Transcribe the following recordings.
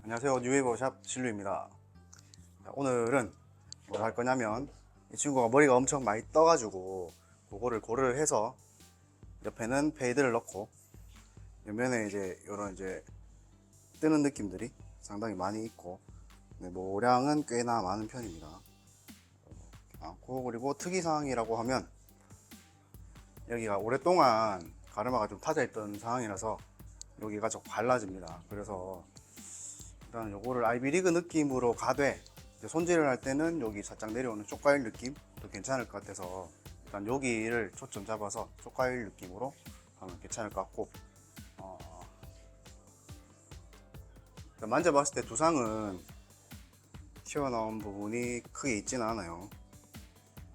안녕하세요, 뉴웨이버샵 진루입니다. 오늘은 뭘 할 거냐면 이 친구가 머리가 엄청 많이 떠가지고 그거를 고려를 해서 옆에는 페이드를 넣고 옆면에 이제 이런 이제 뜨는 느낌들이 상당히 많이 있고 모량은 꽤나 많은 편입니다. 많고, 그리고 특이사항이라고 하면 여기가 오랫동안 가르마가 좀 타져 있던 상황이라서 여기가 좀 갈라집니다. 그래서 일단 요거를 아이비리그 느낌으로 가되 손질을 할 때는 여기 살짝 내려오는 쪽과일 느낌도 괜찮을 것 같아서 일단 여기를 초점 잡아서 쪽과일 느낌으로 하면 괜찮을 것 같고, 만져봤을 때 두상은 튀어나온 부분이 크게 있지는 않아요.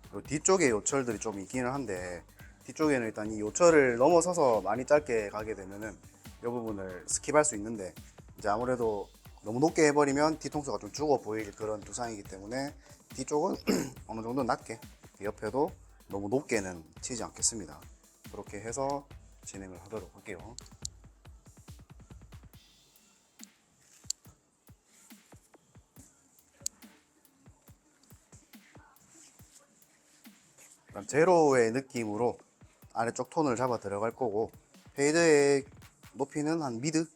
그리고 뒤쪽에 요철들이 좀 있기는 한데 뒤쪽에는 일단 이 요철을 넘어서서 많이 짧게 가게 되면은 이 부분을 스킵할 수 있는데, 이제 아무래도 너무 높게 해버리면 뒤통수가 좀 죽어 보일 그런 두상이기 때문에 뒤쪽은 어느 정도 낮게, 옆에도 너무 높게는 치지 않겠습니다. 그렇게 해서 진행을 하도록 할게요. 일단 제로의 느낌으로 아래쪽 톤을 잡아 들어갈 거고, 페이드의 높이는 한 미드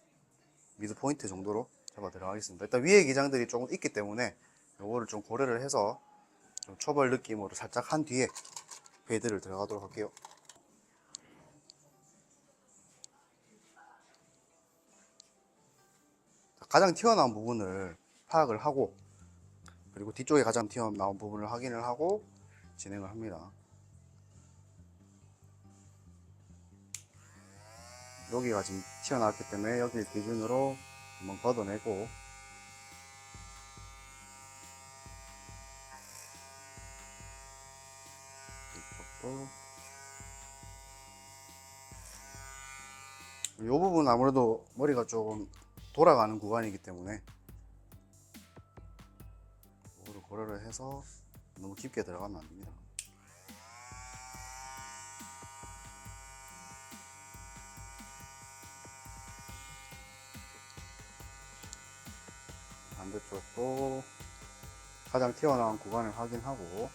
포인트 정도로 잡아 들어가겠습니다. 일단 위에 기장들이 조금 있기 때문에 요거를 좀 고려를 해서 좀 초벌 느낌으로 살짝 한 뒤에 페이드를 들어가도록 할게요. 가장 튀어나온 부분을 파악을 하고, 그리고 뒤쪽에 가장 튀어나온 부분을 확인을 하고 진행을 합니다. 여기가 지금 튀어나왔기 때문에 여기를 기준으로 한번 걷어내고, 이쪽도 이 부분 아무래도 머리가 조금 돌아가는 구간이기 때문에 이거를 고려를 해서 너무 깊게 들어가면 안 됩니다. 반대쪽도 가장 튀어나온 구간을 확인하고,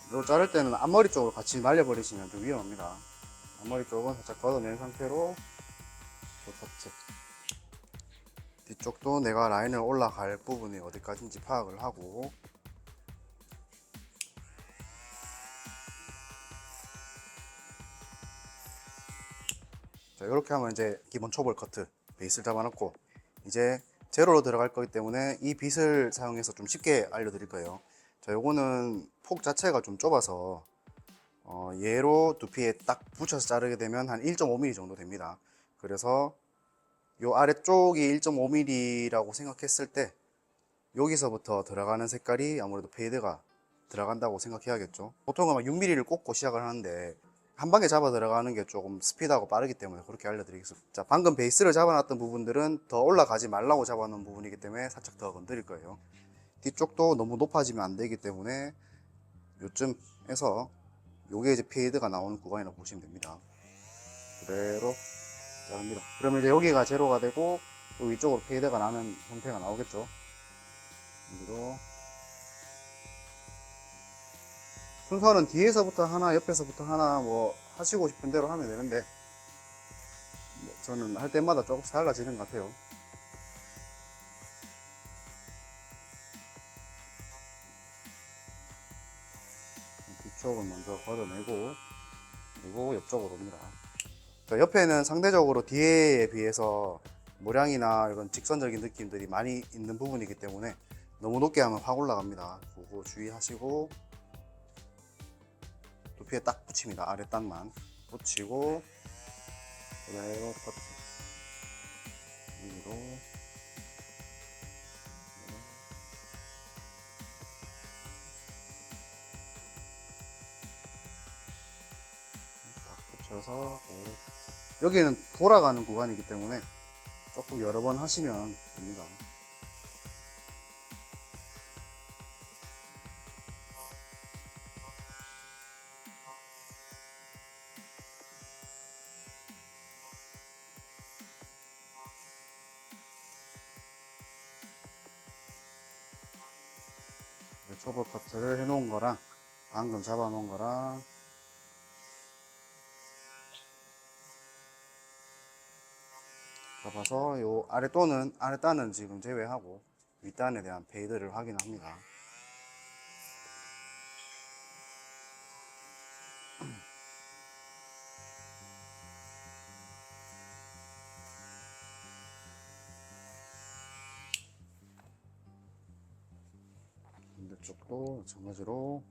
이걸 자를 때는 앞머리 쪽으로 같이 말려버리시면 좀 위험합니다. 앞머리 쪽은 살짝 걷어낸 상태로 터치, 뒤쪽도 내가 라인을 올라갈 부분이 어디까지인지 파악을 하고, 자, 이렇게 하면 이제 기본 초벌 커트 베이스를 잡아놓고, 이제 제로로 들어갈 거기 때문에 이 빗을 사용해서 좀 쉽게 알려드릴 거예요. 자, 요거는 폭 자체가 좀 좁아서 얘로 두피에 딱 붙여서 자르게 되면 한 1.5mm 정도 됩니다. 그래서 요 아래쪽이 1.5mm라고 생각했을 때 여기서부터 들어가는 색깔이 아무래도 페이드가 들어간다고 생각해야겠죠. 보통은 6mm를 꽂고 시작을 하는데 한 방에 잡아 들어가는 게 조금 스피드하고 빠르기 때문에 그렇게 알려드리겠습니다. 자, 방금 베이스를 잡아놨던 부분들은 더 올라가지 말라고 잡아놓은 부분이기 때문에 살짝 더 건드릴 거예요. 뒤쪽도 너무 높아지면 안 되기 때문에 요쯤에서 요게 이제 페이드가 나오는 구간이라고 보시면 됩니다. 그대로 자릅니다. 그러면 이제 여기가 제로가 되고 또 위쪽으로 페이드가 나는 형태가 나오겠죠. 여기로 순서는 뒤에서부터 하나, 옆에서부터 하나, 뭐 하시고 싶은 대로 하면 되는데 뭐 저는 할 때마다 조금씩 달라지는 것 같아요. 뒤쪽을 먼저 걷어내고 그리고 옆쪽으로 옵니다. 자, 옆에는 상대적으로 뒤에에 비해서 모량이나 이런 직선적인 느낌들이 많이 있는 부분이기 때문에 너무 높게 하면 확 올라갑니다. 그거 주의하시고 두피에 딱 붙입니다. 아래 땅만 붙이고 그대로 커트 위로 딱 붙여서, 여기는 돌아가는 구간이기 때문에 조금 여러 번 하시면 됩니다. 초벌 커트를 해 놓은 거랑 방금 잡아 놓은 거랑 잡아서 요 아랫단은 지금 제외하고 윗단에 대한 페이드를 확인합니다. 반대쪽도 마찬가지로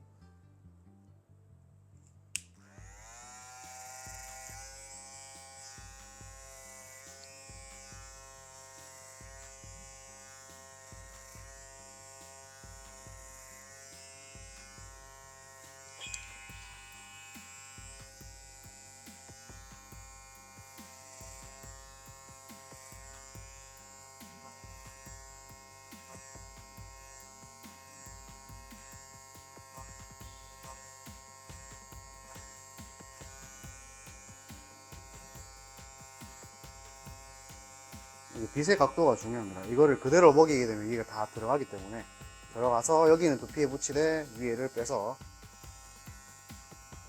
빗의 각도가 중요합니다. 이거를 그대로 먹이게 되면 이게 다 들어가기 때문에 들어가서 여기는 두피에 붙이되 위에를 빼서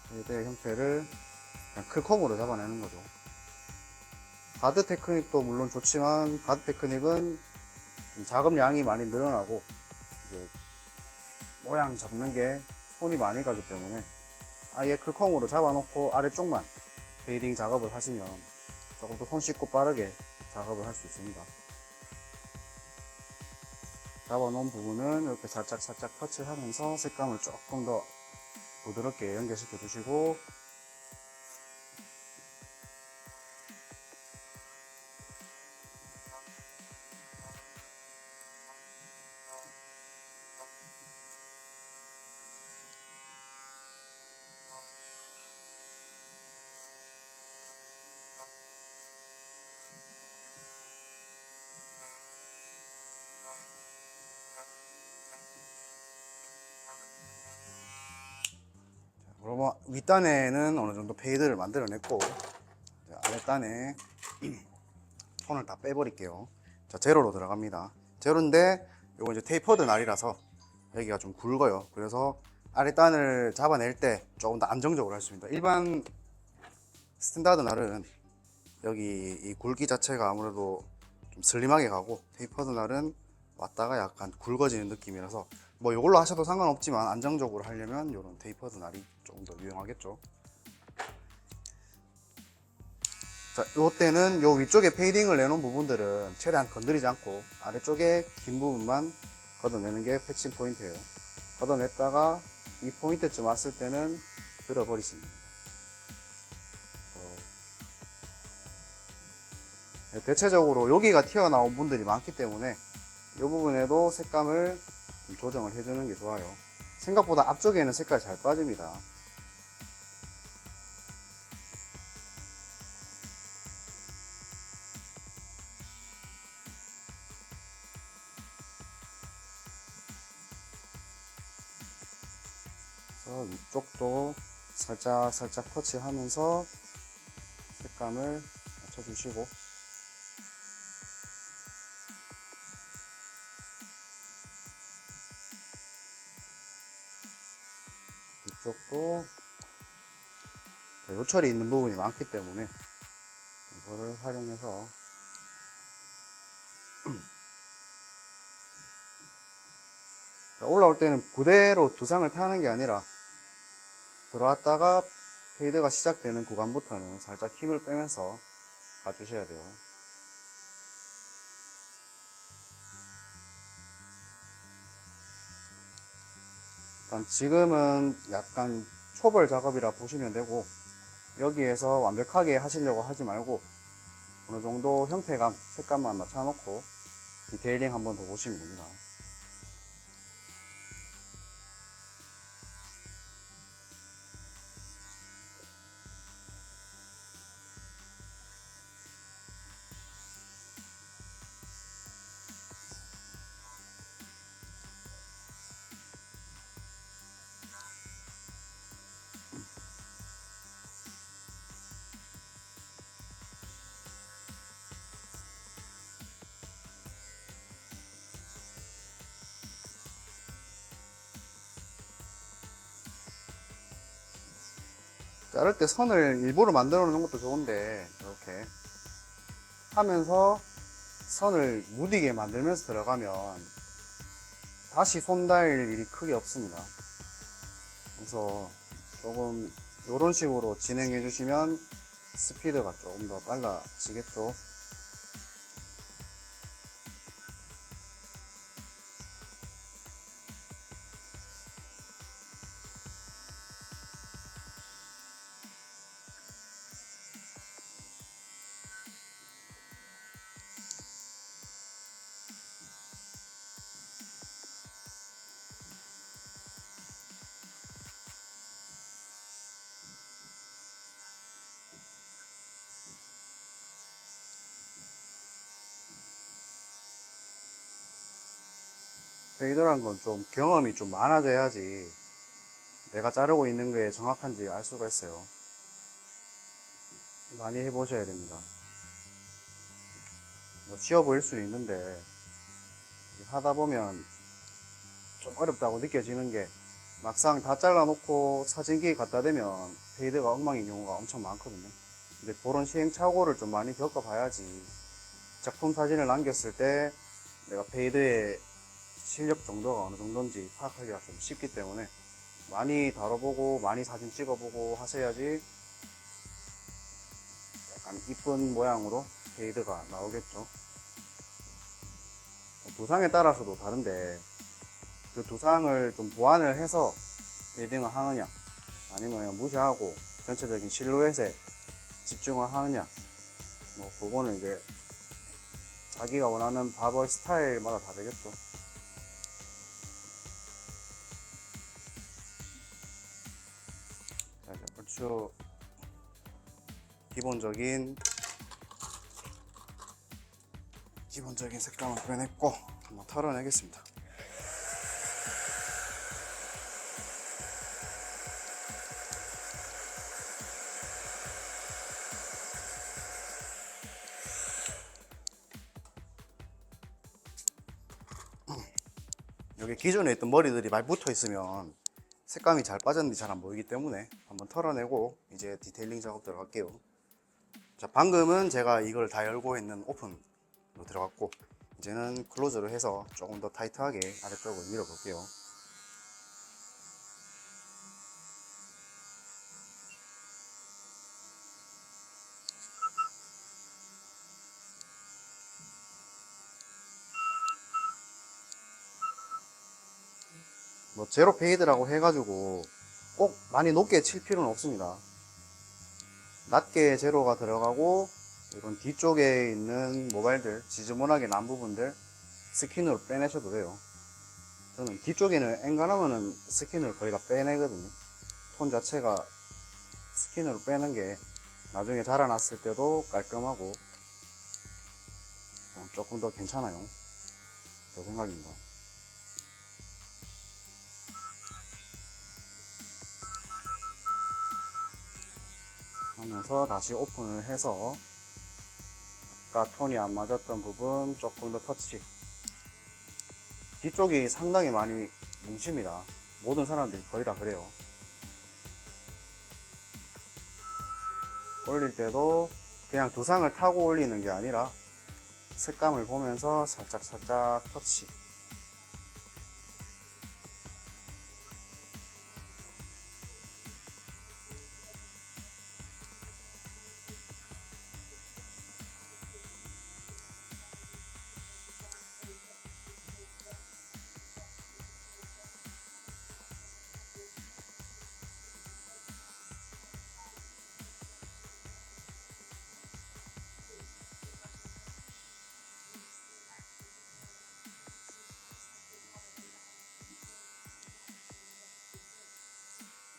페이드의 형태를 그냥 클컴으로 잡아내는 거죠. 가드 테크닉도 물론 좋지만 가드 테크닉은 작업량이 많이 늘어나고 이제 모양 잡는 게 손이 많이 가기 때문에 아예 클컴으로 잡아놓고 아래쪽만 베이딩 작업을 하시면 조금 더 손 씻고 빠르게 작업을 할 수 있습니다. 잡아놓은 부분은 이렇게 살짝 터치하면서 색감을 조금 더 부드럽게 연결시켜 주시고 그러면 윗단에는 어느 정도 페이드를 만들어냈고 아랫단에 톤을 다 빼버릴게요. 자, 제로로 들어갑니다. 제로인데 요거 이제 테이퍼드 날이라서 여기가 좀 굵어요. 그래서 아랫단을 잡아낼 때 조금 더 안정적으로 할 수 있습니다. 일반 스탠다드 날은 여기 이 굵기 자체가 아무래도 좀 슬림하게 가고 테이퍼드 날은 왔다가 약간 굵어지는 느낌이라서 뭐 이걸로 하셔도 상관없지만 안정적으로 하려면 이런 테이퍼드 날이 조금 더 유용하겠죠. 자, 요때는 요 위쪽에 페이딩을 내놓은 부분들은 최대한 건드리지 않고 아래쪽에 긴 부분만 걷어내는 게 패칭 포인트예요. 걷어냈다가 이 포인트쯤 왔을 때는 들어버리십니다. 대체적으로 여기가 튀어나온 분들이 많기 때문에 이 부분에도 색감을 좀 조정을 해주는 게 좋아요. 생각보다 앞쪽에는 색깔이 잘 빠집니다. 그래서 위쪽도 살짝 터치하면서 색감을 맞춰주시고 이쪽도 요철이 있는 부분이 많기 때문에 이거를 활용해서 올라올 때는 그대로 두상을 타는 게 아니라 들어왔다가 페이드가 시작되는 구간부터는 살짝 힘을 빼면서 가주셔야 돼요. 일단 지금은 약간 초벌 작업이라 보시면 되고 여기에서 완벽하게 하시려고 하지 말고 어느 정도 형태감, 색감만 맞춰놓고 디테일링 한번 더 보시면 됩니다. 자를 때 선을 일부러 만들어 놓는 것도 좋은데 이렇게 하면서 선을 무디게 만들면서 들어가면 다시 손 닿을 일이 크게 없습니다. 그래서 조금 이런 식으로 진행해 주시면 스피드가 조금 더 빨라지겠죠. 페이더란 건 좀 경험이 좀 많아져야지 내가 자르고 있는 게 정확한지 알 수가 있어요. 많이 해보셔야 됩니다. 뭐 쉬워 보일 수는 있는데 하다 보면 좀 어렵다고 느껴지는 게 막상 다 잘라놓고 사진기에 갖다 대면 페이드가 엉망인 경우가 엄청 많거든요. 근데 그런 시행착오를 좀 많이 겪어봐야지 작품 사진을 남겼을 때 내가 페이드의 실력 정도가 어느 정도인지 파악하기가 좀 쉽기 때문에 많이 다뤄보고 많이 사진 찍어보고 하셔야지 약간 이쁜 모양으로 페이드가 나오겠죠. 두상에 따라서도 다른데 그 두상을 좀 보완을 해서 빌딩을 하느냐 아니면 그냥 무시하고 전체적인 실루엣에 집중을 하느냐 뭐 그거는 이제 자기가 원하는 바버 스타일마다 다르겠죠. 자, 이제 얼추 기본적인 색감을 표현했고 한번 털어내겠습니다. 여기 기존에 있던 머리들이 많이 붙어 있으면 색감이 잘 빠졌는지 잘 안 보이기 때문에 한번 털어내고 이제 디테일링 작업 들어갈게요. 자, 방금은 제가 이걸 다 열고 있는 오픈으로 들어갔고 이제는 클로즈로 해서 조금 더 타이트하게 아래쪽을 밀어 볼게요. 뭐 제로 페이드라고 해가지고 꼭 많이 높게 칠 필요는 없습니다. 낮게 제로가 들어가고 이런 뒤쪽에 있는 모발들 지저분하게 난 부분들 스킨으로 빼내셔도 돼요. 저는 뒤쪽에는 엔간하면은 스킨을 거의 다 빼내거든요. 톤 자체가 스킨으로 빼는 게 나중에 자라났을 때도 깔끔하고 조금 더 괜찮아요. 제 생각입니다. 하면서 다시 오픈을 해서 아까 톤이 안 맞았던 부분 조금 더 터치. 뒤쪽이 상당히 많이 뭉칩니다. 모든 사람들이 거의 다 그래요. 올릴 때도 그냥 두상을 타고 올리는 게 아니라 색감을 보면서 살짝 터치.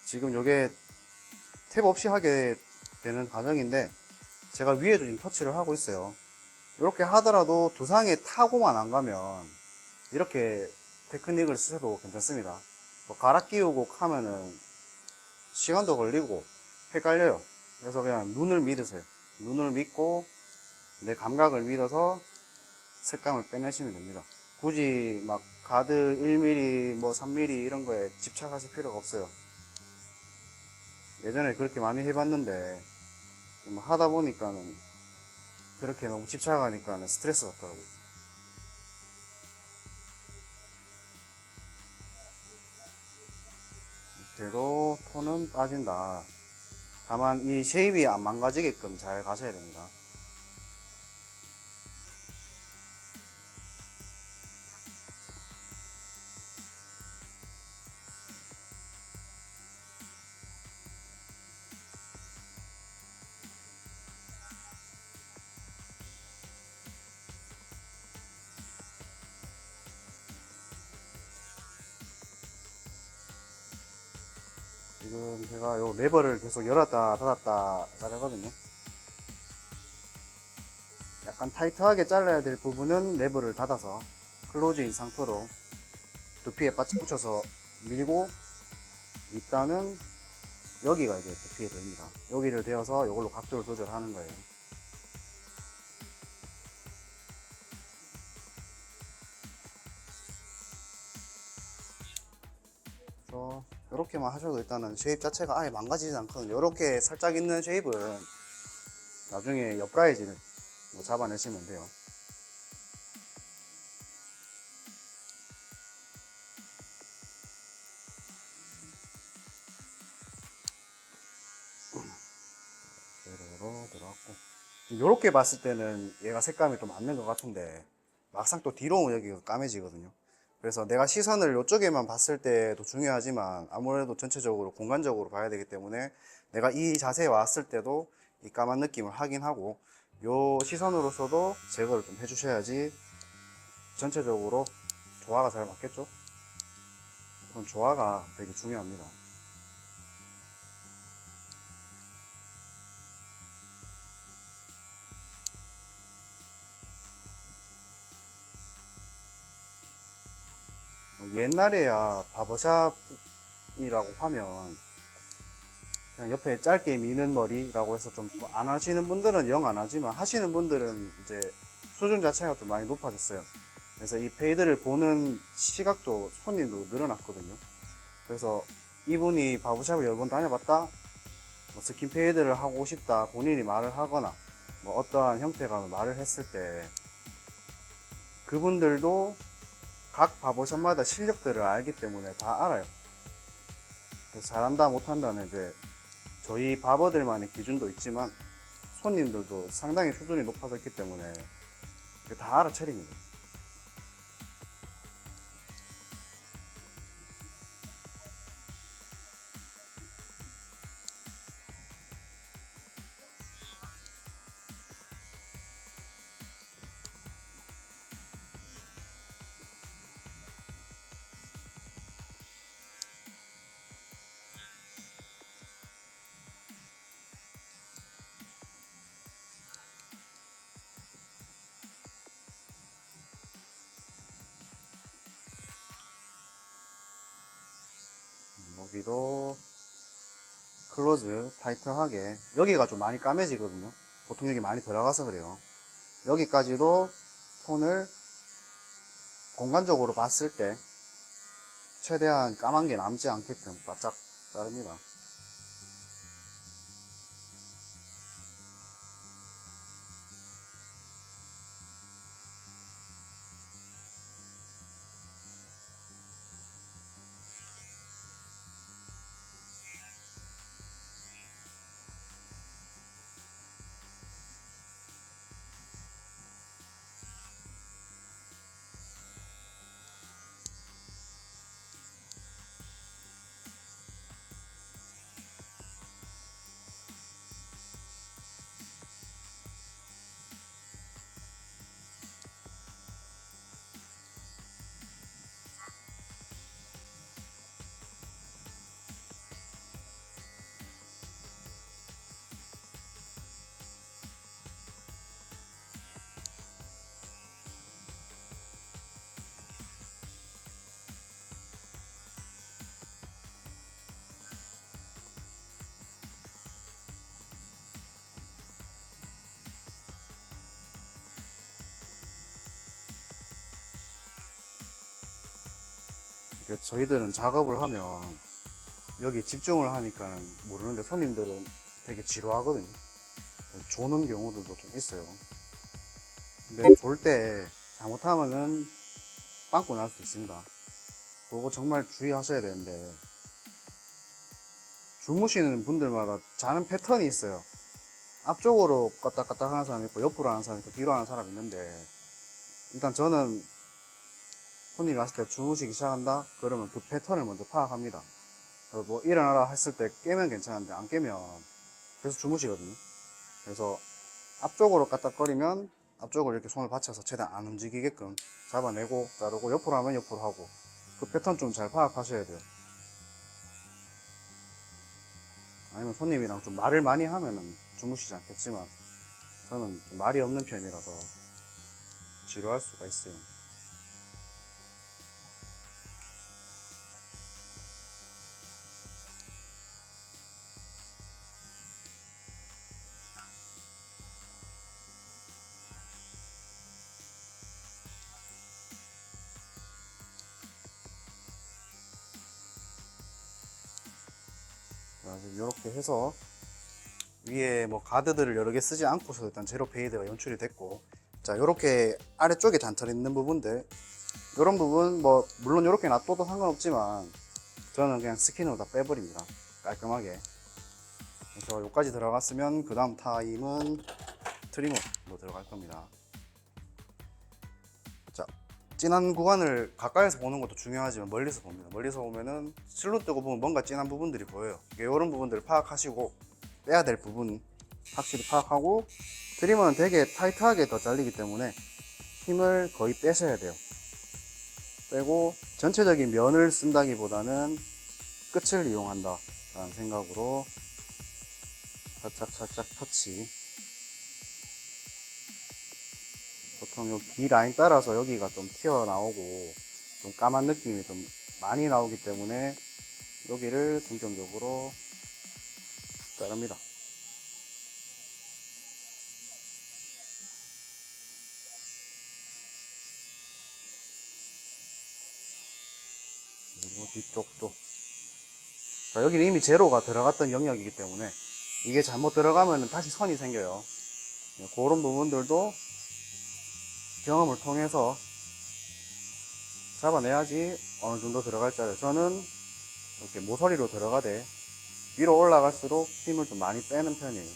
지금 이게 탭 없이 하게 되는 과정인데 제가 위에도 지금 터치를 하고 있어요. 이렇게 하더라도 두상에 타고만 안 가면 이렇게 테크닉을 쓰셔도 괜찮습니다. 뭐 갈아 끼우고 하면은 시간도 걸리고 헷갈려요. 그래서 그냥 눈을 믿으세요. 눈을 믿고 내 감각을 믿어서 색감을 빼내시면 됩니다. 굳이 막 가드 1mm, 뭐 3mm 이런 거에 집착하실 필요가 없어요. 예전에 그렇게 많이 해봤는데 좀 하다 보니까는 그렇게 너무 집착하니까는 스트레스 받더라고요. 그래도 톤은 빠진다. 다만 이 쉐입이 안 망가지게끔 잘 가셔야 됩니다. 지금 제가 요 레버를 계속 열었다 닫았다 자르거든요. 약간 타이트하게 잘라야 될 부분은 레버를 닫아서 클로즈인 상태로 두피에 바짝 붙여서 밀고, 일단은 여기가 이제 두피에 됩니다. 여기를 대어서 이걸로 각도를 조절하는 거예요. 그래서 이렇게만 하셔도 일단은 쉐입 자체가 아예 망가지지 않거든요. 이렇게 살짝 있는 쉐입은 나중에 옆가이지를 잡아내시면 돼요. 세로로 들어갔고, 이렇게 봤을 때는 얘가 색감이 좀 맞는 것 같은데 막상 또 뒤로 오면 여기가 까매지거든요. 그래서 내가 시선을 이쪽에만 봤을 때도 중요하지만 아무래도 전체적으로 공간적으로 봐야 되기 때문에 내가 이 자세에 왔을 때도 이 까만 느낌을 하긴 하고, 요 시선으로서도 제거를 좀 해주셔야지 전체적으로 조화가 잘 맞겠죠. 그런 조화가 되게 중요합니다. 옛날에야 바버샵이라고 하면 그냥 옆에 짧게 미는 머리라고 해서 좀 안 하시는 분들은 영 안 하지만 하시는 분들은 이제 수준 자체가 좀 많이 높아졌어요. 그래서 이 페이드를 보는 시각도 손님도 늘어났거든요. 그래서 이분이 바버샵을 여러 번 다녀봤다, 뭐 스킨 페이드를 하고 싶다 본인이 말을 하거나 뭐 어떠한 형태가 말을 했을 때 그분들도 각 바버샵마다 실력들을 알기 때문에 다 알아요. 그래서 잘한다 못한다는 이제 저희 바버들만의 기준도 있지만 손님들도 상당히 수준이 높아졌기 때문에 다 알아차립니다. 여기도 클로즈 타이트하게, 여기가 좀 많이 까매지거든요. 보통 여기 많이 들어가서 그래요. 여기까지도 톤을 공간적으로 봤을 때 최대한 까만 게 남지 않게끔 바짝 자릅니다. 저희들은 작업을 하면 여기 집중을 하니까 모르는데 손님들은 되게 지루하거든요. 조는 경우들도 좀 있어요. 근데 졸 때 잘못하면은 빵꾸 날 수 있습니다. 그거 정말 주의하셔야 되는데, 주무시는 분들마다 자는 패턴이 있어요. 앞쪽으로 까딱까딱 하는 사람 있고, 옆으로 하는 사람 있고, 뒤로 하는 사람 있는데, 일단 저는 손님이 왔을 때 주무시기 시작한다? 그러면 그 패턴을 먼저 파악합니다. 뭐 일어나라 했을 때 깨면 괜찮은데, 안 깨면 계속 주무시거든요. 그래서 앞쪽으로 까딱거리면 앞쪽으로 이렇게 손을 받쳐서 최대한 안 움직이게끔 잡아내고 자르고, 옆으로 하면 옆으로 하고, 그 패턴 좀 잘 파악하셔야 돼요. 아니면 손님이랑 좀 말을 많이 하면은 주무시지 않겠지만, 저는 좀 말이 없는 편이라서 지루할 수가 있어요. 이렇게 해서 위에 뭐 가드들을 여러 개 쓰지 않고서 일단 제로 페이드가 연출이 됐고, 자, 이렇게 아래쪽에 잔털 있는 부분들, 이런 부분 뭐 물론 이렇게 놔둬도 상관없지만 저는 그냥 스킨으로 다 빼버립니다. 깔끔하게. 그래서 여기까지 들어갔으면 그 다음 타임은 트리머로 들어갈 겁니다. 자, 진한 구간을 가까이서 보는 것도 중요하지만 멀리서 봅니다. 멀리서 보면은 실로 뜨고 보면 뭔가 진한 부분들이 보여요. 이런 부분들을 파악하시고, 빼야 될 부분 확실히 파악하고, 트리머는 되게 타이트하게 더 잘리기 때문에 힘을 거의 빼셔야 돼요. 빼고 전체적인 면을 쓴다기보다는 끝을 이용한다 라는 생각으로 살짝 터치. 보통 요 귀 라인 따라서 여기가 좀 튀어나오고 좀 까만 느낌이 좀 많이 나오기 때문에 여기를 중점적으로 자릅니다. 그리고 뒤쪽도. 자, 여기는 이미 제로가 들어갔던 영역이기 때문에 이게 잘못 들어가면 다시 선이 생겨요. 그런 부분들도 경험을 통해서 잡아내야지 어느 정도 들어갈지 알아요. 저는 이렇게 모서리로 들어가되 위로 올라갈수록 힘을 좀 많이 빼는 편이에요.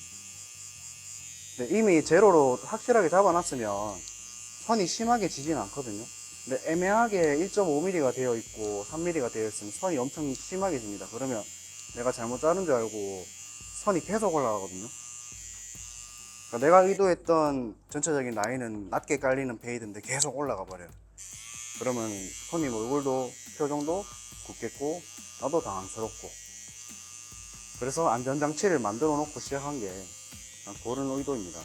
근데 이미 제로로 확실하게 잡아놨으면 선이 심하게 지진 않거든요. 근데 애매하게 1.5mm가 되어 있고 3mm가 되어 있으면 선이 엄청 심하게 집니다. 그러면 내가 잘못 자른 줄 알고 선이 계속 올라가거든요. 그러니까 내가 의도했던 전체적인 라인은 낮게 깔리는 페이드인데 계속 올라가 버려요. 그러면 손님 얼굴도 표정도 굳겠고 나도 당황스럽고, 그래서 안전장치를 만들어 놓고 시작한 게 그런 의도입니다.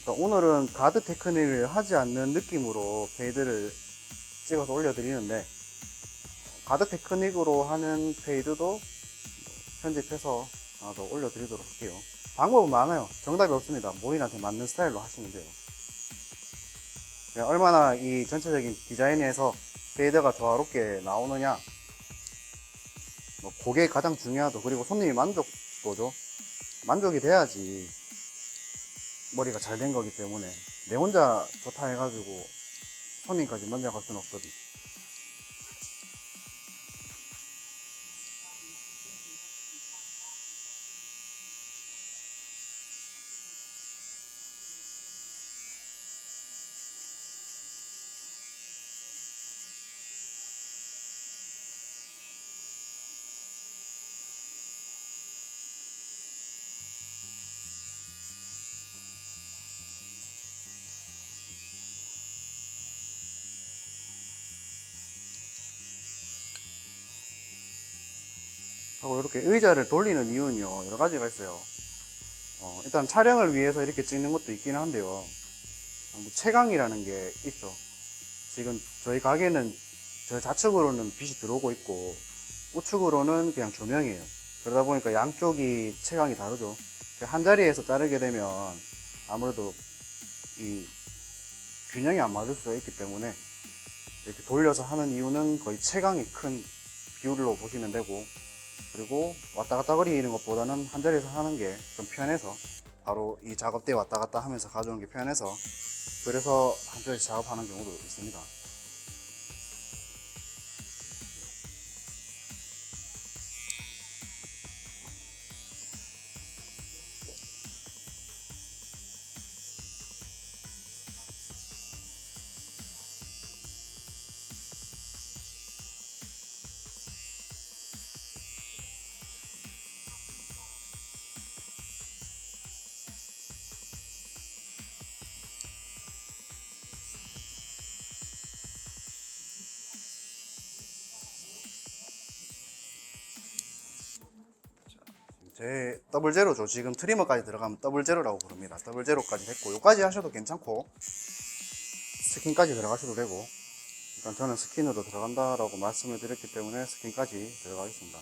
그러니까 오늘은 가드 테크닉을 하지 않는 느낌으로 페이드를 찍어서 올려드리는데, 가드 테크닉으로 하는 페이드도 편집해서 하나 더 올려드리도록 할게요. 방법은 많아요. 정답이 없습니다. 본인한테 맞는 스타일로 하시면 돼요. 얼마나 이 전체적인 디자인에서 페이드가 조화롭게 나오느냐, 뭐 그게 가장 중요하죠. 그리고 손님이 만족도죠. 만족이 돼야지 머리가 잘 된 거기 때문에 내 혼자 좋다 해가지고 손님까지 만족할 수는 없거든. 하고 이렇게 의자를 돌리는 이유는요, 여러 가지가 있어요. 일단 촬영을 위해서 이렇게 찍는 것도 있긴 한데요, 뭐 채광이라는 게 있죠. 지금 저희 가게는 저 좌측으로는 빛이 들어오고 있고 우측으로는 그냥 조명이에요. 그러다 보니까 양쪽이 체감이 다르죠. 한 자리에서 자르게 되면 아무래도 이 균형이 안 맞을 수가 있기 때문에 이렇게 돌려서 하는 이유는 거의 체감이 큰 비율로 보시면 되고, 그리고 왔다 갔다 거리는 것보다는 한 자리에서 하는 게 좀 편해서 바로 이 작업대에 왔다 갔다 하면서 가져오는 게 편해서 그래서 한 자리에서 작업하는 경우도 있습니다. 제 더블 제로죠. 지금 트리머까지 들어가면 더블 제로라고 부릅니다. 더블 제로까지 됐고, 요까지 하셔도 괜찮고 스킨까지 들어가셔도 되고, 일단 저는 스킨으로 들어간다라고 말씀을 드렸기 때문에 스킨까지 들어가겠습니다.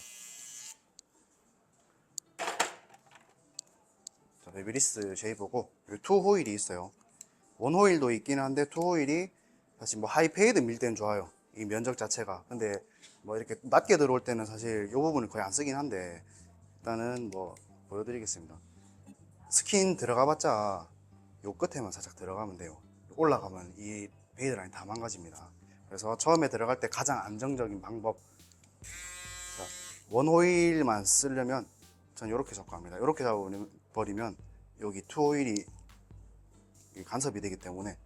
자, 베비리스 쉐이버고, 요 투 호일이 있어요. 원 호일도 있긴 한데 투 호일이 사실 뭐 하이페이드 밀 때는 좋아요. 이 면적 자체가. 근데 뭐 이렇게 낮게 들어올 때는 사실 이 부분을 거의 안 쓰긴 한데, 일단은 뭐 보여드리겠습니다. 스킨 들어가봤자 요 끝에만 살짝 들어가면 돼요. 올라가면 이 베이드 라인 다 망가집니다. 그래서 처음에 들어갈 때 가장 안정적인 방법, 자, 원 호일만 쓰려면 전 이렇게 잡고 합니다. 이렇게 잡아버리면 여기 투 호일이 간섭이 되기 때문에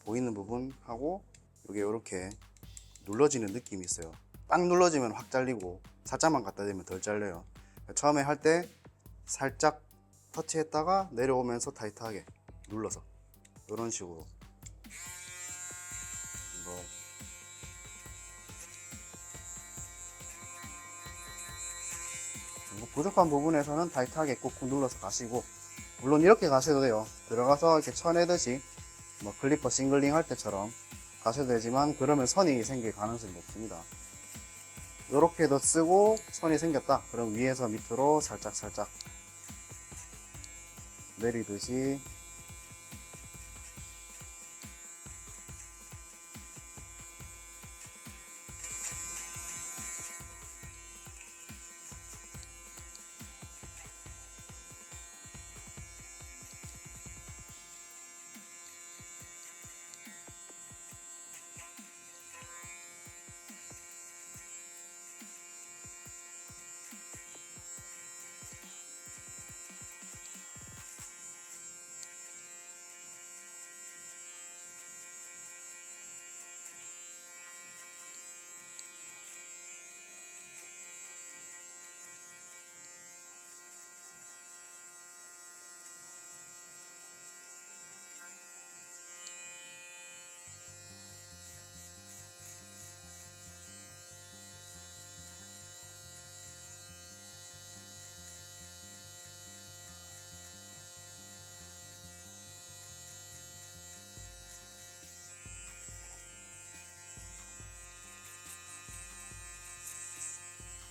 보이는 부분하고 여기 이렇게 눌러지는 느낌이 있어요. 딱 눌러지면 확 잘리고 살짝만 갖다 대면 덜 잘려요. 처음에 할 때 살짝 터치했다가 내려오면서 타이트하게 눌러서 이런 식으로 뭐 부족한 부분에서는 타이트하게 꾹꾹 눌러서 가시고, 물론 이렇게 가셔도 돼요. 들어가서 이렇게 쳐내듯이 뭐 클리퍼 싱글링 할 때처럼 가셔도 되지만 그러면 선이 생길 가능성이 높습니다. 이렇게도 쓰고 선이 생겼다 그럼 위에서 밑으로 살짝 내리듯이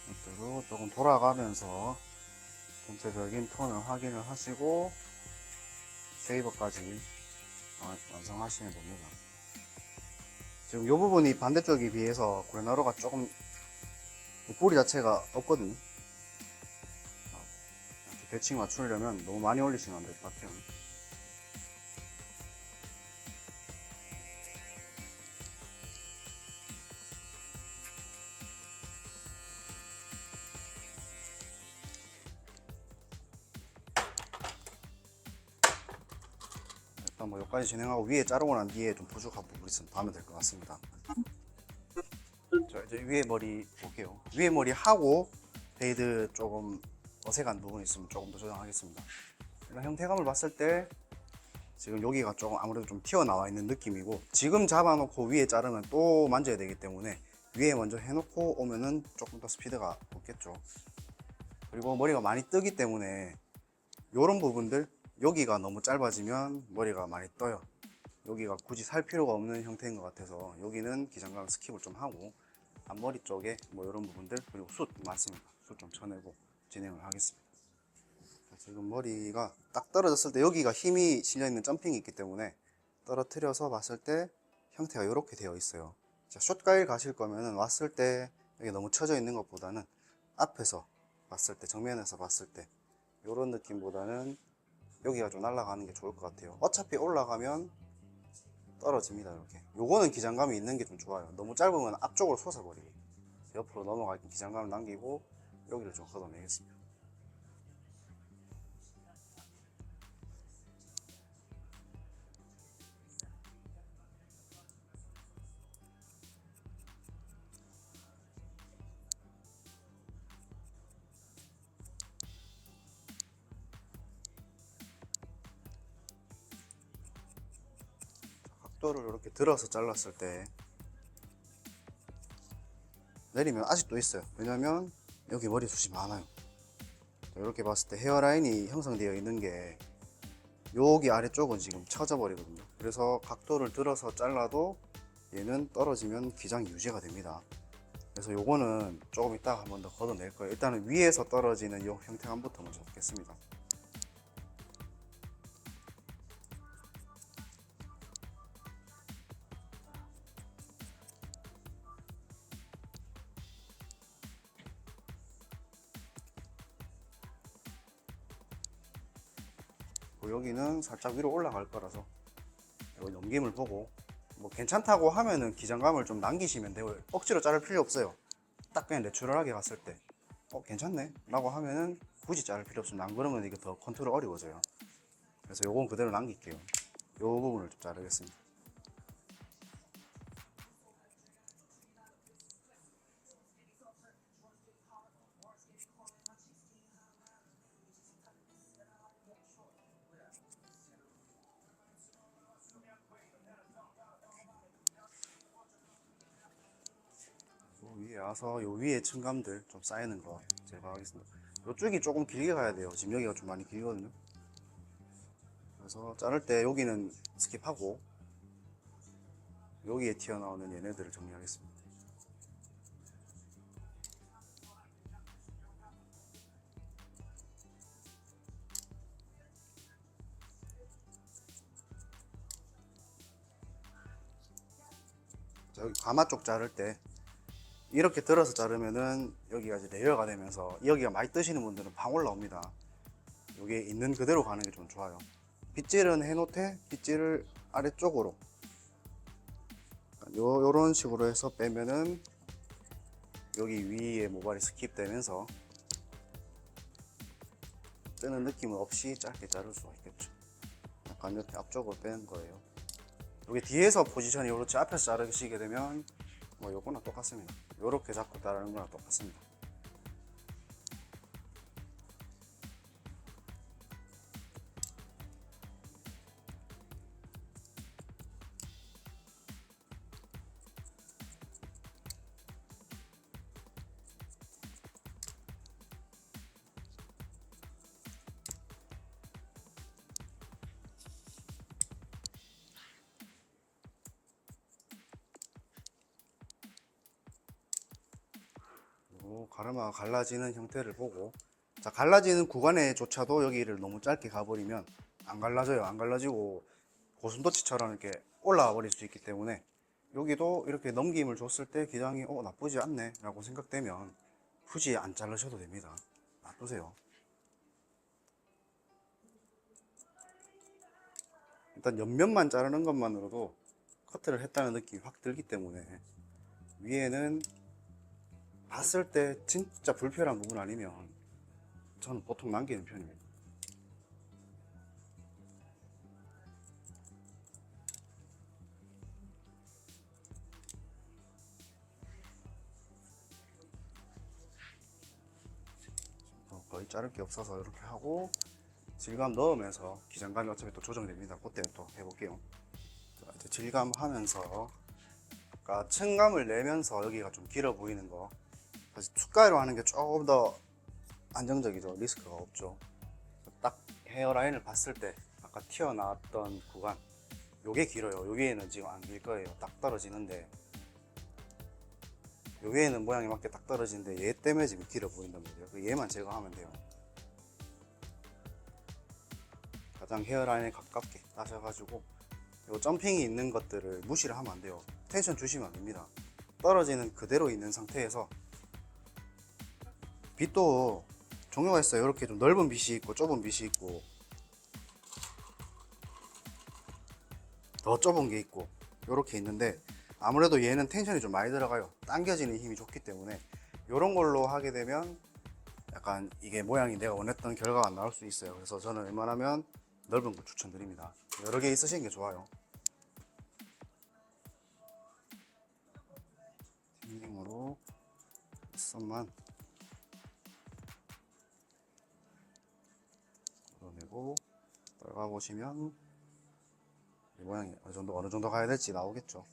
이대로 조금 돌아가면서 전체적인 톤을 확인을 하시고 쉐이버까지 완성하시면 됩니다. 지금 이 부분이 반대쪽에 비해서 고레나루가 조금 뿌리 자체가 없거든요. 대칭 맞추려면 너무 많이 올리시면 안 될 것 같아요. 일단 뭐 여기까지 진행하고 위에 자르고 난 뒤에 좀 부족한 부분 있으면 더 하면 될 것 같습니다. 자, 이제 위에 머리 볼게요. 위에 머리 하고 베이드 조금 어색한 부분이 있으면 조금 더 조정하겠습니다. 일단 형태감을 봤을 때 지금 여기가 조금 아무래도 좀 튀어나와 있는 느낌이고, 지금 잡아놓고 위에 자르면 또 만져야 되기 때문에 위에 먼저 해놓고 오면은 조금 더 스피드가 붙겠죠. 그리고 머리가 많이 뜨기 때문에 이런 부분들, 여기가 너무 짧아지면 머리가 많이 떠요. 여기가 굳이 살 필요가 없는 형태인 것 같아서 여기는 기장감 스킵을 좀 하고 앞머리 쪽에 뭐 이런 부분들, 그리고 숱 많습니다. 숱 좀 쳐내고 진행을 하겠습니다. 지금 머리가 딱 떨어졌을 때 여기가 힘이 실려있는 점핑이 있기 때문에 떨어뜨려서 봤을 때 형태가 이렇게 되어 있어요. 자, 숏가일 가실 거면은 왔을 때 여기 너무 쳐져 있는 것보다는 앞에서 봤을 때, 정면에서 봤을 때 이런 느낌보다는 여기가 좀 날아가는 게 좋을 것 같아요. 어차피 올라가면 떨어집니다. 이렇게 요거는 기장감이 있는 게 좀 좋아요. 너무 짧으면 앞쪽으로 솟아버리고 옆으로 넘어갈 때 기장감을 남기고 여기를 좀 걷어내겠습니다. 각도를 이렇게 들어서 잘랐을 때 내리면 아직도 있어요. 왜냐면 여기 머리숱이 많아요. 이렇게 봤을 때 헤어라인이 형성되어 있는 게 여기 아래쪽은 지금 처져 버리거든요. 그래서 각도를 들어서 잘라도 얘는 떨어지면 기장이 유지가 됩니다. 그래서 요거는 조금 이따가 한 번 더 걷어낼 거예요. 일단은 위에서 떨어지는 이 형태감부터 먼저 잡겠습니다. 여기는 살짝 위로 올라갈 거라서 여기 넘김을 보고 뭐 괜찮다고 하면은 기장감을 좀 남기시면 돼요. 억지로 자를 필요 없어요. 딱 그냥 내추럴하게 갔을 때 괜찮네 라고 하면은 굳이 자를 필요 없습니다. 안 그러면 이게 더 컨트롤 어려워져요. 그래서 요건 그대로 남길게요. 요 부분을 좀 자르겠습니다. 위에 와서 요 위에 층감들 좀 쌓이는 거 제거하겠습니다. 요쪽이 조금 길게 가야 돼요. 지금 여기가 좀 많이 길거든요. 그래서 자를 때 여기는 스킵하고 여기에 튀어나오는 얘네들을 정리하겠습니다. 자, 여기 가마 쪽 자를 때 이렇게 들어서 자르면은 여기가 이제 레이어가 되면서 여기가 많이 뜨시는 분들은 방 올라옵니다. 여기 있는 그대로 가는 게 좀 좋아요. 빗질은 해놓되 빗질을 아래쪽으로 요런 식으로 해서 빼면은 여기 위에 모발이 스킵되면서 뜨는 느낌은 없이 짧게 자를 수가 있겠죠. 약간 이렇게 앞쪽으로 빼는 거예요. 여기 뒤에서 포지션이 이렇게 앞에서 자르시게 되면 뭐 요거나 똑같습니다. 요렇게 잡고 자르는 거나 똑같습니다. 가르마가 갈라지는 형태를 보고, 자, 갈라지는 구간에조차도 여기를 너무 짧게 가버리면 안 갈라져요. 안 갈라지고 고슴도치처럼 이렇게 올라와 버릴 수 있기 때문에 여기도 이렇게 넘김을 줬을 때 기장이 나쁘지 않네 라고 생각되면 굳이 안 자르셔도 됩니다. 놔두세요. 일단 옆면만 자르는 것만으로도 커트를 했다는 느낌이 확 들기 때문에 위에는 봤을 때 진짜 불필요한 부분 아니면 저는 보통 남기는 편입니다. 거의 자를 게 없어서 이렇게 하고 질감 넣으면서 기장감이 어차피 또 조정됩니다. 그때 또 해볼게요. 자, 이제 질감 하면서 아까 층감을 내면서 여기가 좀 길어 보이는 거 사실 툭가위로 하는 게 조금 더 안정적이죠. 리스크가 없죠. 딱 헤어라인을 봤을 때 아까 튀어나왔던 구간 요게 길어요. 여기에는 지금 안 길 거예요. 딱 떨어지는데 요 위에는 모양이 맞게 딱 떨어지는데 얘 때문에 지금 길어 보인단 말이에요. 그 얘만 제거하면 돼요. 가장 헤어라인에 가깝게 따셔가지고 요 점핑이 있는 것들을 무시를 하면 안 돼요. 텐션 주시면 안 됩니다. 떨어지는 그대로 있는 상태에서 빗도 종류가 있어요. 이렇게 좀 넓은 빗이 있고 좁은 빗이 있고 더 좁은 게 있고 이렇게 있는데 아무래도 얘는 텐션이 좀 많이 들어가요. 당겨지는 힘이 좋기 때문에 이런 걸로 하게 되면 약간 이게 모양이 내가 원했던 결과가 안 나올 수 있어요. 그래서 저는 웬만하면 넓은 거 추천드립니다. 여러 개 있으시는 게 좋아요. 튜닝으로 선만 걷어내고 떨가 보시면 이 모양이 어느 정도 가야 될지 나오겠죠.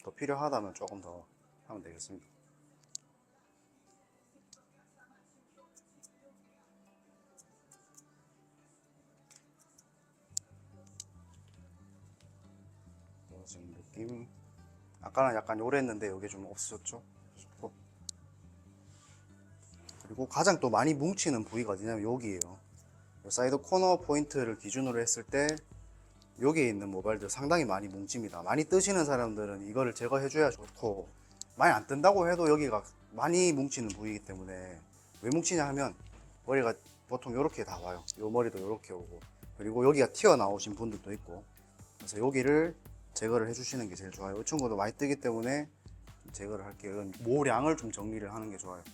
더 필요하다면 조금 더 하면 되겠습니다. 지금 느낌 아까는 약간 요랬는데 여기 좀 없어졌죠. 좋고. 그리고 가장 또 많이 뭉치는 부위가 어디냐면 여기에요. 사이드 코너 포인트를 기준으로 했을 때 여기에 있는 모발들 상당히 많이 뭉칩니다. 많이 뜨시는 사람들은 이거를 제거해 줘야 좋고 많이 안 뜬다고 해도 여기가 많이 뭉치는 부위이기 때문에 왜 뭉치냐 하면 머리가 보통 이렇게 다 와요. 요 머리도 이렇게 오고 그리고 여기가 튀어나오신 분들도 있고 그래서 여기를 제거를 해주시는 게 제일 좋아요. 이 친구도 많이 뜨기 때문에 제거를 할게요. 모량을 좀 정리를 하는 게 좋아요.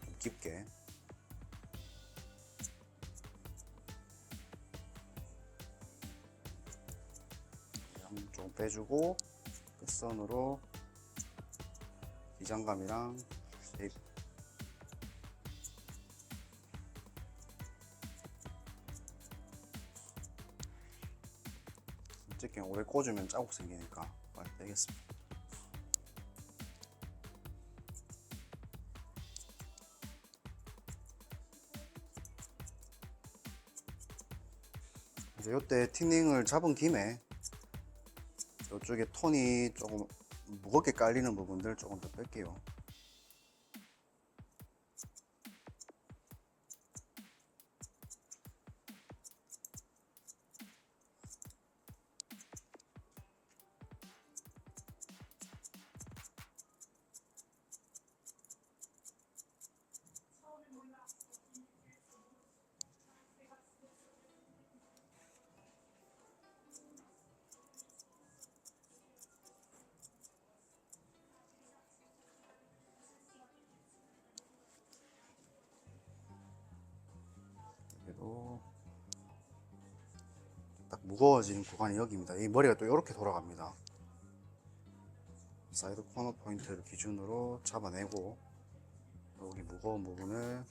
좀 깊게. 좀 빼주고 끝선으로 기장감이랑 쉐입 솔직히 오래 꽂으면 자국 생기니까 빨리 빼겠습니다. 이제 이때 틴닝을 잡은 김에 이쪽에 톤이 조금 무겁게 깔리는 부분들 조금 더 뺄게요. 그래도 딱 무거워지는 구간이 여기입니다. 이 머리가 또 이렇게 돌아갑니다. 사이드 코너 포인트를 기준으로 잡아내고 여기 무거운 부분을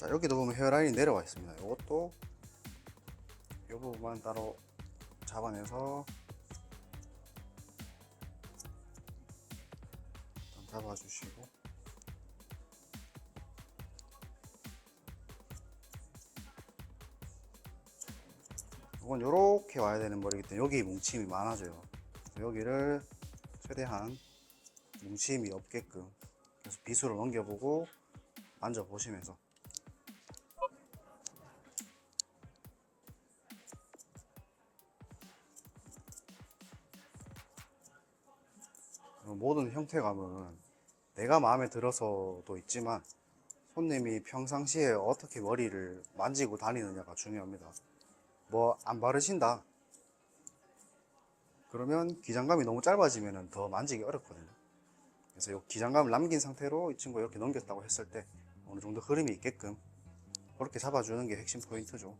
자, 여기도 보면 헤어라인이 내려와 있습니다. 이것도 이 부분만 따로 잡아내서 일단 잡아주시고 이건 이렇게 와야 되는 머리이기 때문에 여기 뭉침이 많아져요. 여기를 최대한 뭉침이 없게끔 그래서 빗으로 넘겨보고 만져보시면서 모든 형태감은 내가 마음에 들어서도 있지만 손님이 평상시에 어떻게 머리를 만지고 다니느냐가 중요합니다. 뭐 안 바르신다 그러면 기장감이 너무 짧아지면 더 만지기 어렵거든요. 그래서 이 기장감을 남긴 상태로 이 친구 이렇게 넘겼다고 했을 때 어느 정도 흐름이 있게끔 그렇게 잡아주는 게 핵심 포인트죠.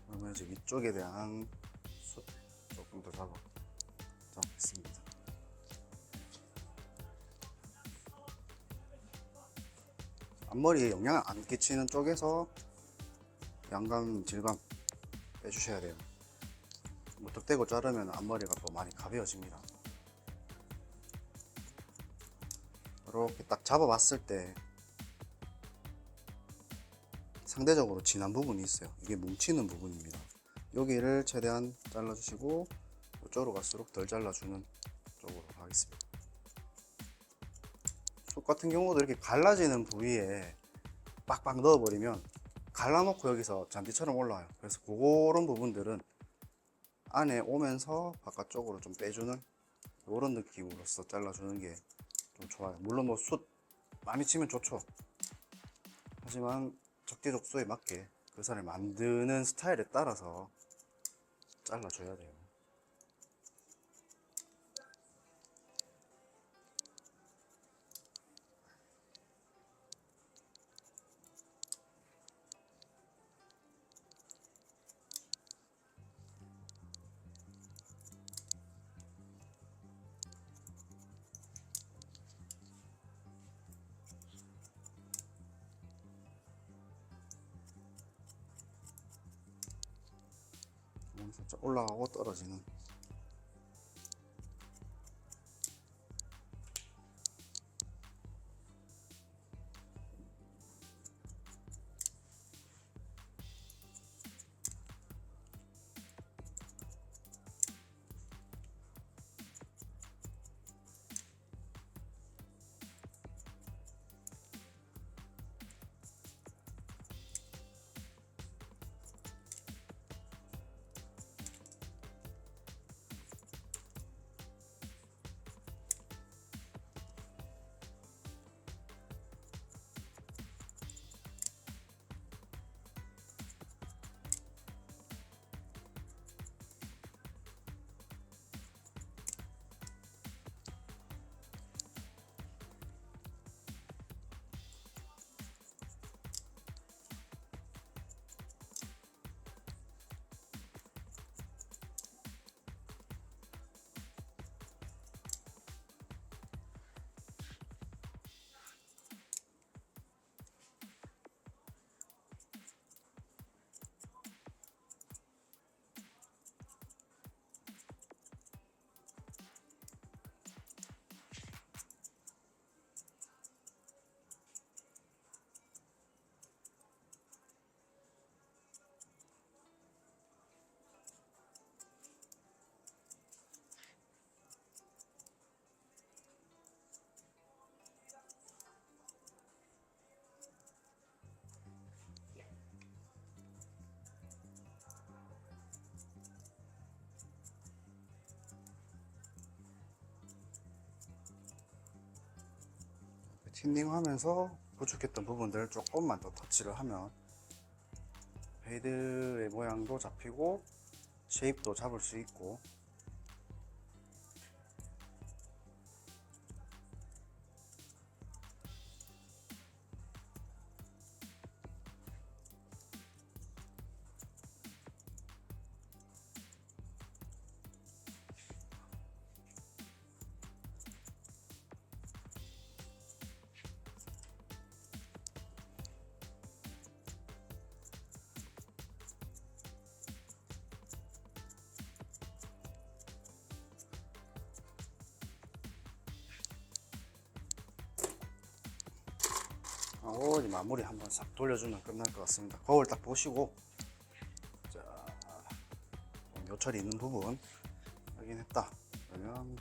그러면 이제 위쪽에 대한 숱 조금 더 잡겠습니다. 앞머리에 영향을 안 끼치는 쪽에서 양감, 질감 빼주셔야 돼요. 무턱대고 자르면 앞머리가 또 많이 가벼워집니다. 이렇게 딱 잡아봤을 때 상대적으로 진한 부분이 있어요. 이게 뭉치는 부분입니다. 여기를 최대한 잘라주시고 이쪽으로 갈수록 덜 잘라주는 쪽으로 하겠습니다. 속 같은 경우도 이렇게 갈라지는 부위에 빡빡 넣어버리면 갈라놓고 여기서 잔디처럼 올라와요. 그래서 그런 부분들은 안에 오면서 바깥쪽으로 좀 빼주는 이런 느낌으로서 잘라주는 게 좀 좋아요. 물론 뭐 숱 많이 치면 좋죠. 하지만 적재적소에 맞게 그 살을 만드는 스타일에 따라서 잘라줘야 돼요. 살짝 올라가고 떨어지는. 틴닝 하면서 부족했던 부분들을 조금만 더 터치를 하면 페이드의 모양도 잡히고 쉐입도 잡을 수 있고. 하고 이제 마무리 한번 싹 돌려주면 끝날 것 같습니다. 거울 딱 보시고, 자, 요철이 있는 부분 확인했다 그러면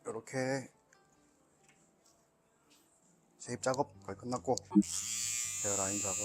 이렇게 쉐입 작업 거의 끝났고, 헤어라인 작업.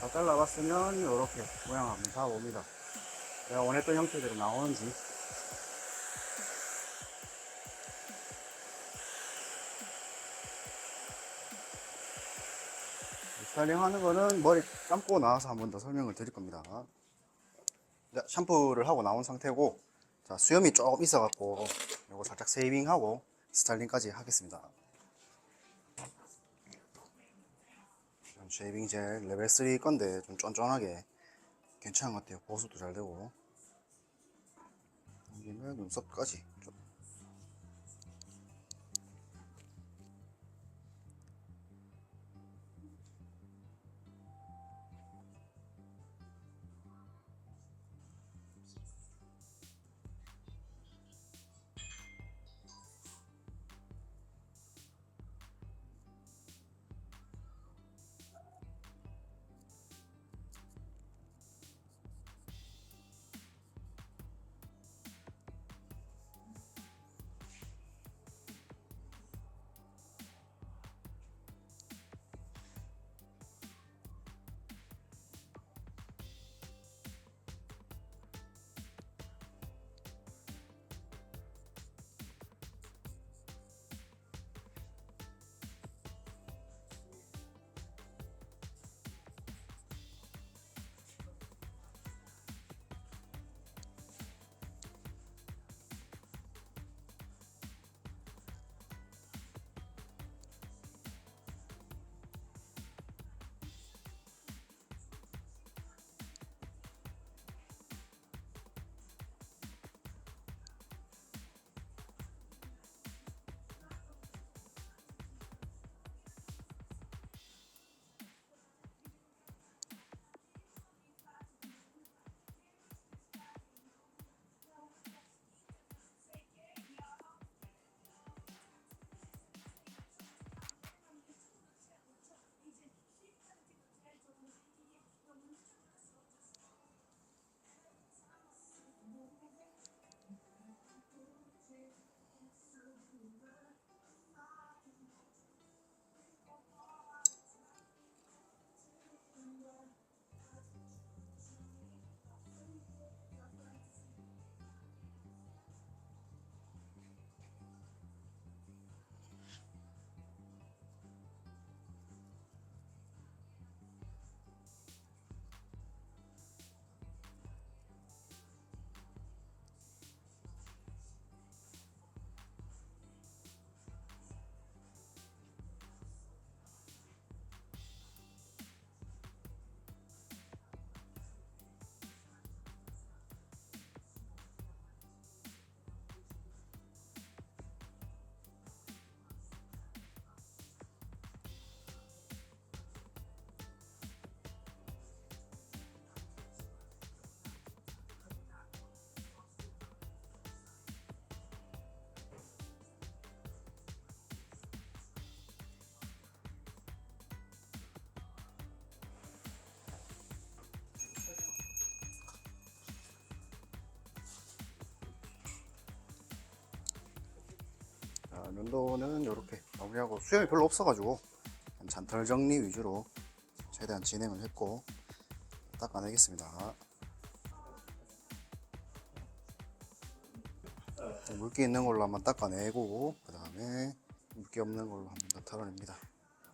다 잘라봤으면 이렇게 모양 한번 잡아봅니다. 내가 원했던 형태대로 나오는지. 스타일링 하는 거는 머리 감고 나와서 한 번 더 설명을 드릴 겁니다. 자, 샴푸를 하고 나온 상태고, 자, 수염이 조금 있어갖고 이거 살짝 세이빙하고 스타일링까지 하겠습니다. 쉐이빙 젤 레벨 3 건데 좀 쫀쫀하게 괜찮은 것 같아요. 보수도 잘 되고. 여기는 눈썹까지 좀. 면도는 이렇게 마무리하고 수염이 별로 없어가지고 잔털 정리 위주로 최대한 진행을 했고 닦아내겠습니다. 물기 있는 걸로 한번 닦아내고 그 다음에 물기 없는 걸로 한번 더 털어냅니다.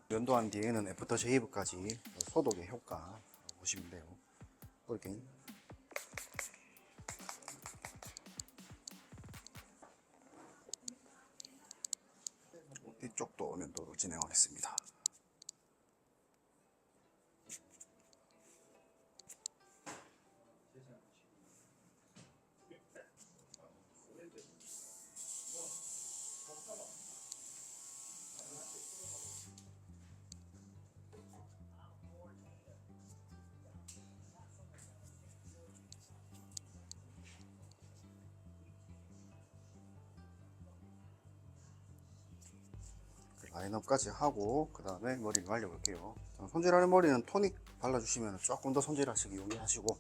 면도한 뒤에는 애프터 쉐이브까지 소독의 효과 보시면 돼요. 이렇게 뒤쪽도 면도로 진행하겠습니다. 라인업까지 하고 그 다음에 머리를 말려볼게요. 손질하는 머리는 토닉 발라주시면 조금 더 손질하시기 용이하시고,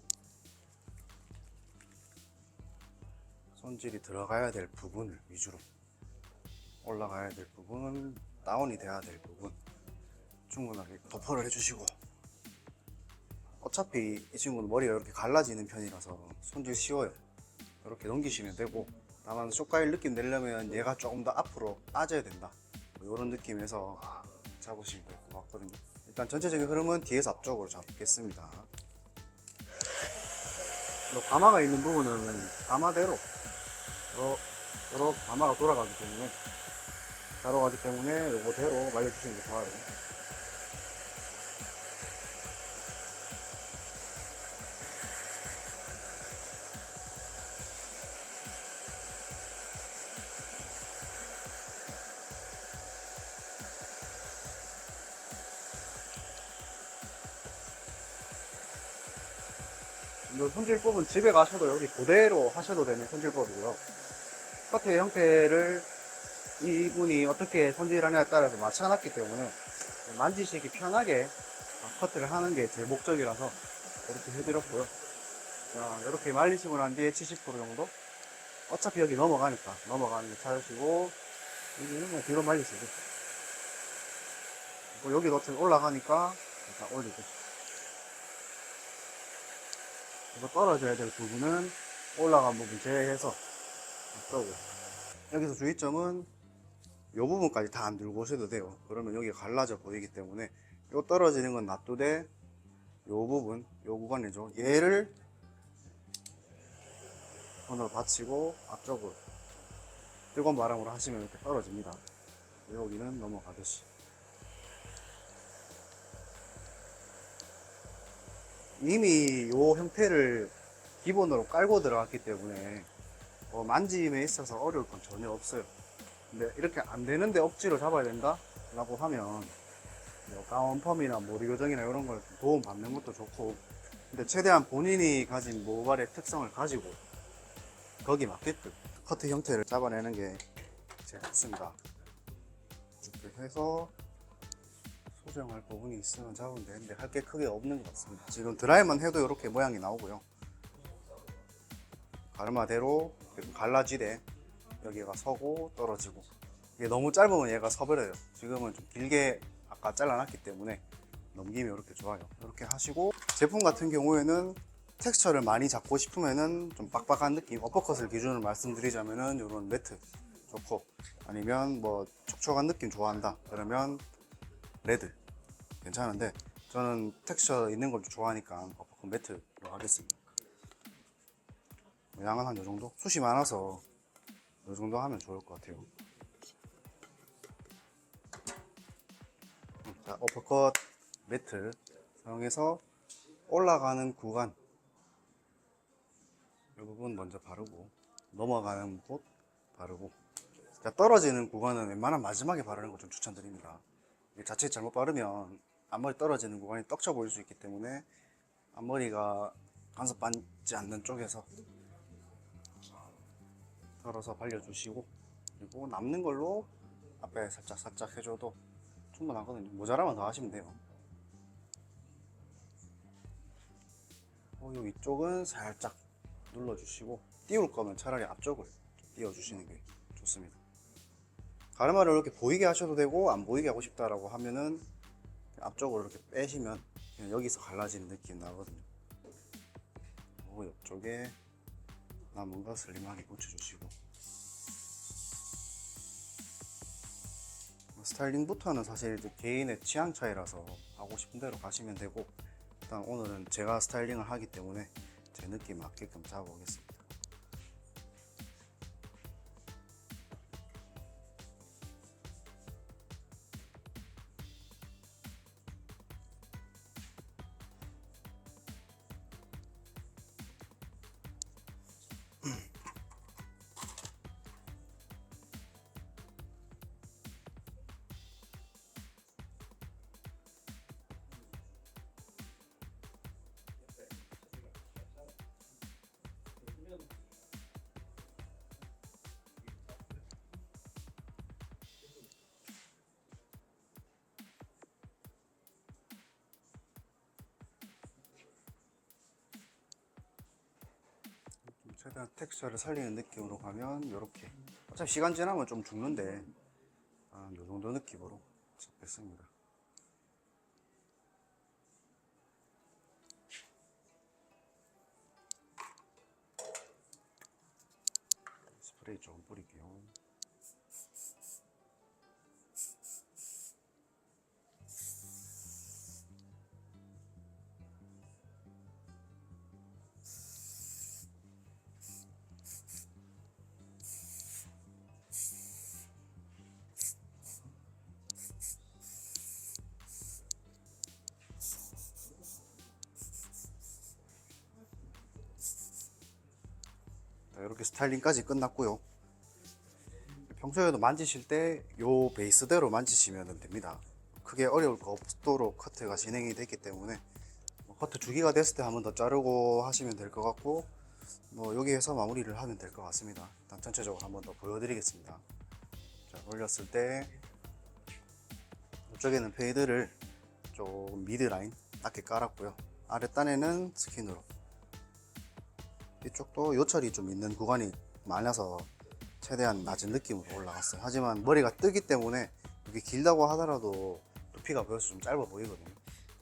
손질이 들어가야 될 부분을 위주로, 올라가야 될 부분, 다운이 돼야 될 부분 충분하게 도포를 해주시고, 어차피 이 친구는 머리가 이렇게 갈라지는 편이라서 손질 쉬워요. 이렇게 넘기시면 되고, 다만 쇼카일 느낌 내려면 얘가 조금 더 앞으로 빠져야 된다, 이런 느낌에서 잡으시면 될 것 같거든요. 일단 전체적인 흐름은 뒤에서 앞쪽으로 잡겠습니다. 가마가 있는 부분은 가마대로 여러 가마가 돌아가기 때문에 이거대로 말려주시는 게 좋아요. 이 손질법은 집에 가셔도 여기 그대로 하셔도 되는 손질법이고요. 커트의 형태를 이분이 어떻게 손질하냐에 따라서 맞춰놨기 때문에 만지시기 편하게 커트를 하는 게 제 목적이라서 이렇게 해드렸고요. 자, 이렇게 말리시고 난 뒤에 70% 정도? 어차피 여기 넘어가니까 넘어가는 게 찾으시고, 여기는 뭐 뒤로 말리시고, 여기도 어차피 올라가니까 일단 올리고, 이거 떨어져야 될 부분은 올라간 부분 제외해서 앞서고, 여기서 주의점은 이 부분까지 다 안 들고 오셔도 돼요. 그러면 여기가 갈라져 보이기 때문에 요 떨어지는 건 놔두되 요 부분, 요 구간이죠, 얘를 손으로 받치고 앞쪽으로 뜨거운 바람으로 하시면 이렇게 떨어집니다. 여기는 넘어가듯이. 이미 요 형태를 기본으로 깔고 들어갔기 때문에 만짐에 있어서 어려울 건 전혀 없어요. 근데 이렇게 안 되는데 억지로 잡아야 된다 라고 하면 가온펌이나 모리 교정이나 이런 걸 도움 받는 것도 좋고, 근데 최대한 본인이 가진 모발의 특성을 가지고 거기 맞게끔 커트 형태를 잡아내는 게 제일 좋습니다. 이렇게 해서 소정할 부분이 있으면 잡으면 되는데 할 게 크게 없는 것 같습니다. 지금 드라이만 해도 이렇게 모양이 나오고요. 가르마대로 갈라지되 여기가 서고 떨어지고, 이게 너무 짧으면 얘가 서버려요. 지금은 좀 길게 아까 잘라놨기 때문에 넘기면 이렇게 좋아요. 이렇게 하시고, 제품 같은 경우에는 텍스처를 많이 잡고 싶으면은 좀 빡빡한 느낌, 어퍼컷을 기준으로 말씀드리자면은 이런 매트 좋고, 아니면 뭐 촉촉한 느낌 좋아한다 그러면 레드 괜찮은데, 저는 텍스처 있는 걸 좋아하니까 어퍼컷 매트로 하겠습니다. 양은 한 이 정도? 숱이 많아서 이 정도 하면 좋을 것 같아요. 자, 어퍼컷 매트 사용해서 올라가는 구간 이 부분 먼저 바르고, 넘어가는 곳 바르고, 자, 떨어지는 구간은 웬만하면 마지막에 바르는 거 좀 추천드립니다. 자칫 잘못 바르면 앞머리 떨어지는 구간이 떡쳐 보일 수 있기 때문에 앞머리가 간섭 받지 않는 쪽에서 덜어서 발려주시고, 그리고 남는 걸로 앞에 살짝 해줘도 충분하거든요. 모자라면 더 하시면 돼요. 요 위쪽은 살짝 눌러주시고, 띄울 거면 차라리 앞쪽을 띄워주시는 게 좋습니다. 가르마를 이렇게 보이게 하셔도 되고 안 보이게 하고 싶다라고 하면은 앞쪽으로 이렇게 빼시면 그냥 여기서 갈라지는 느낌 나거든요. 그리고 옆쪽에 남은 거 슬림하게 붙여주시고, 스타일링부터는 사실 이제 개인의 취향 차이라서 하고 싶은 대로 가시면 되고, 일단 오늘은 제가 스타일링을 하기 때문에 제 느낌 맞게끔 잡아보겠습니다. 최대한 텍스처를 살리는 느낌으로 가면 이렇게, 어차피 시간 지나면 좀 죽는데 이 정도 느낌으로 잡겠습니다. 스프레이 조금 뿌릴게요. 이렇게 스타일링까지 끝났고요. 평소에도 만지실 때 요 베이스대로 만지시면 됩니다. 크게 어려울 거 없도록 커트가 진행이 됐기 때문에 커트 주기가 됐을 때 한 번 더 자르고 하시면 될 것 같고, 여기에서 마무리를 하면 될 것 같습니다. 일단 전체적으로 한 번 더 보여드리겠습니다. 자, 올렸을 때 이쪽에는 페이드를 조금 미드라인 낮게 깔았고요. 아랫단에는 스킨으로, 이쪽도 요철이 좀 있는 구간이 많아서 최대한 낮은 느낌으로 올라갔어요. 하지만 머리가 뜨기 때문에 이게 길다고 하더라도 두피가 보여서 좀 짧아 보이거든요.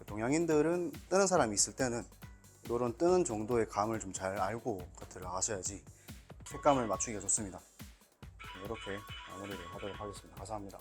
동양인들은 뜨는 사람이 있을 때는 이런 뜨는 정도의 감을 좀 잘 알고 커트를 하셔야지 색감을 맞추기가 좋습니다. 이렇게 마무리를 하도록 하겠습니다. 감사합니다.